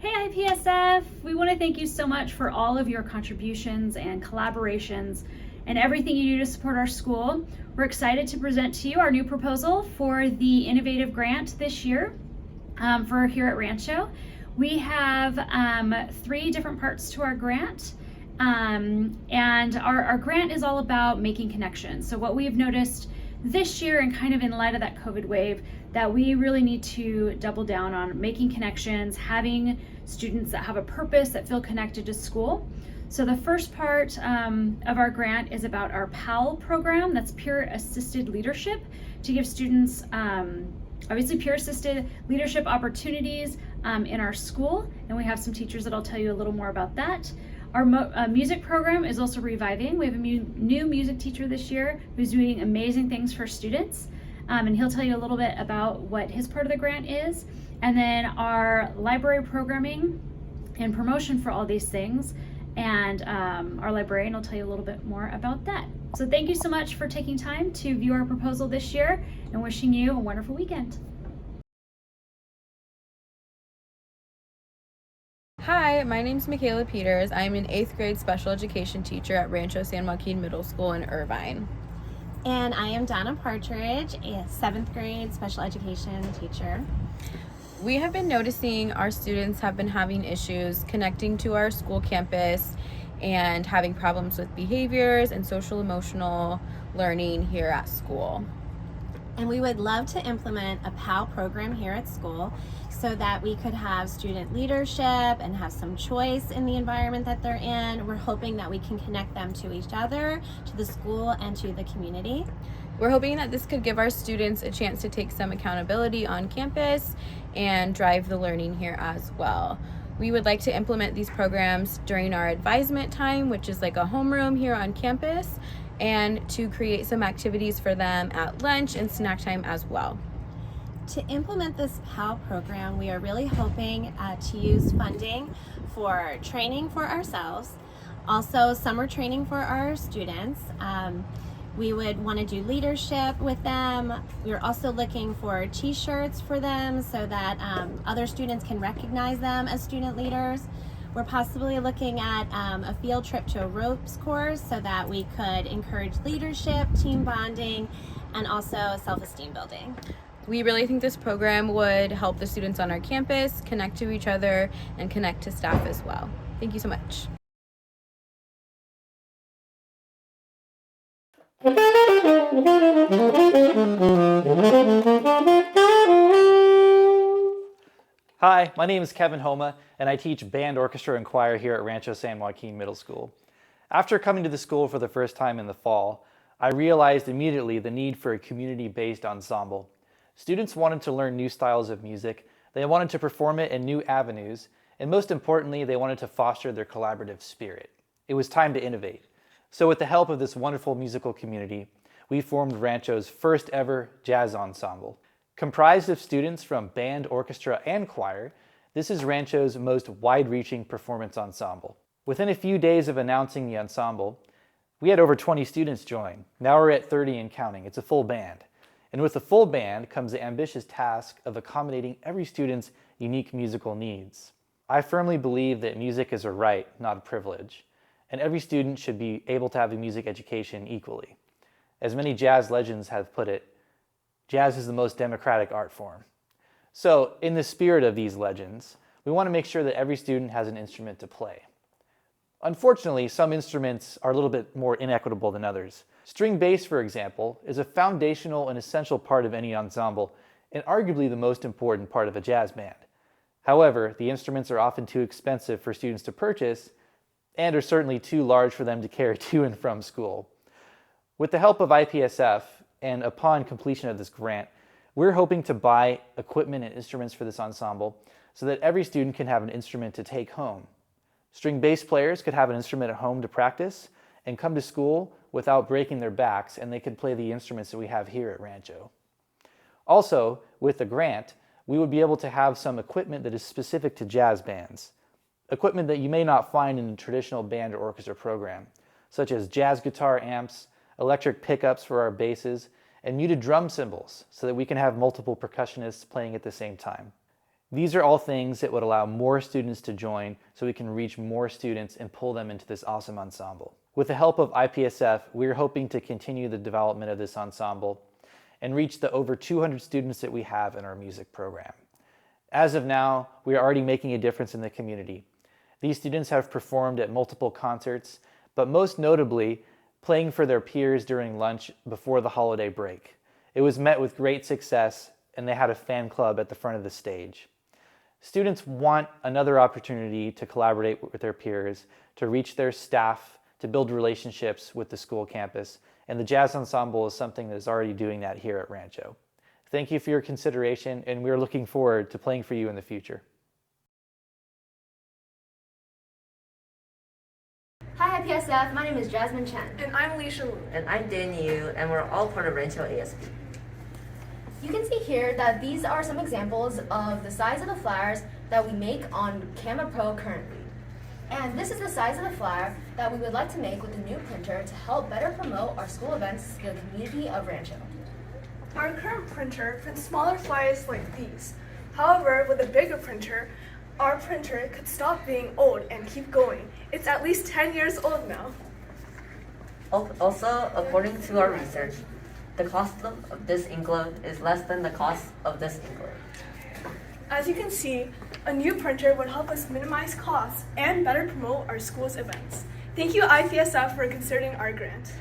Hey IPSF! We want to thank you so much for all of your contributions and collaborations and everything you do to support our school. We're excited to present to you our new proposal for the Innovative Grant this year for here at Rancho. We have 3 different parts to our grant. And our grant is all about making connections. So what we've noticed this year, and kind of in light of that COVID wave, that we really need to double down on making connections, having students that have a purpose, that feel connected to school. So the first part of our grant is about our PAL program, that's Peer Assisted Leadership, to give students obviously peer assisted leadership opportunities in our school, and we have some teachers that'll tell you a little more about that. Our music program is also reviving. We have a new music teacher this year who's doing amazing things for students, and he'll tell you a little bit about what his part of the grant is. And then our library programming and promotion for all these things, and our librarian will tell you a little bit more about that. So thank you so much for taking time to view our proposal this year, and wishing you a wonderful weekend. Hi, my name is Michaela Peters. I'm an 8th grade special education teacher at Rancho San Joaquin Middle School in Irvine. And I am Donna Partridge, a 7th grade special education teacher. We have been noticing our students have been having issues connecting to our school campus and having problems with behaviors and social emotional learning here at school. And we would love to implement a PAL program here at school so that we could have student leadership and have some choice in the environment that they're in. We're hoping that we can connect them to each other, to the school, and to the community. We're hoping that this could give our students a chance to take some accountability on campus and drive the learning here as well. We would like to implement these programs during our advisement time, which is like a homeroom here on campus, and to create some activities for them at lunch and snack time as well. To implement this PAL program, we are really hoping to use funding for training for ourselves, also summer training for our students. We would want to do leadership with them. We're also looking for t-shirts for them so that other students can recognize them as student leaders. We're possibly looking at a field trip to a ropes course so that we could encourage leadership, team bonding, and also self-esteem building. We really think this program would help the students on our campus connect to each other and connect to staff as well. Thank you so much. Hi, my name is Kevin Homa, and I teach band, orchestra, and choir here at Rancho San Joaquin Middle School. After coming to the school for the first time in the fall, I realized immediately the need for a community-based ensemble. Students wanted to learn new styles of music, they wanted to perform it in new avenues, and most importantly, they wanted to foster their collaborative spirit. It was time to innovate. So with the help of this wonderful musical community, we formed Rancho's first ever jazz ensemble. Comprised of students from band, orchestra, and choir, this is Rancho's most wide-reaching performance ensemble. Within a few days of announcing the ensemble, we had over 20 students join. Now we're at 30 and counting. It's a full band. And with the full band comes the ambitious task of accommodating every student's unique musical needs. I firmly believe that music is a right, not a privilege, and every student should be able to have a music education equally. As many jazz legends have put it, jazz is the most democratic art form. So, in the spirit of these legends, we want to make sure that every student has an instrument to play. Unfortunately, some instruments are a little bit more inequitable than others. String bass, for example, is a foundational and essential part of any ensemble, and arguably the most important part of a jazz band. However, the instruments are often too expensive for students to purchase, and are certainly too large for them to carry to and from school. With the help of IPSF, and upon completion of this grant, we're hoping to buy equipment and instruments for this ensemble so that every student can have an instrument to take home. String bass players could have an instrument at home to practice and come to school without breaking their backs, and they could play the instruments that we have here at Rancho. Also, with the grant, we would be able to have some equipment that is specific to jazz bands. Equipment that you may not find in a traditional band or orchestra program, such as jazz guitar amps, electric pickups for our basses, and muted drum cymbals so that we can have multiple percussionists playing at the same time. These are all things that would allow more students to join so we can reach more students and pull them into this awesome ensemble. With the help of IPSF, we're hoping to continue the development of this ensemble and reach the over 200 students that we have in our music program. As of now, we are already making a difference in the community. These students have performed at multiple concerts, but most notably, playing for their peers during lunch before the holiday break. It was met with great success, and they had a fan club at the front of the stage. Students want another opportunity to collaborate with their peers, to reach their staff, to build relationships with the school campus, and the jazz ensemble is something that is already doing that here at Rancho. Thank you for your consideration, and we're looking forward to playing for you in the future. Hi IPSF, my name is Jasmine Chen. And I'm Alicia Wu. And I'm Dan Yu, and we're all part of Rancho ASB. You can see here that these are some examples of the size of the flyers that we make on Canva Pro currently. And this is the size of the flyer that we would like to make with the new printer to help better promote our school events to the community of Rancho. Our current printer prints smaller flyers like these. However, with a bigger printer, our printer could stop being old and keep going. It's at least 10 years old now. Also, according to our research, the cost of this inklet is less than the cost of this inklet. As you can see, a new printer would help us minimize costs and better promote our school's events. Thank you IPSF for considering our grant.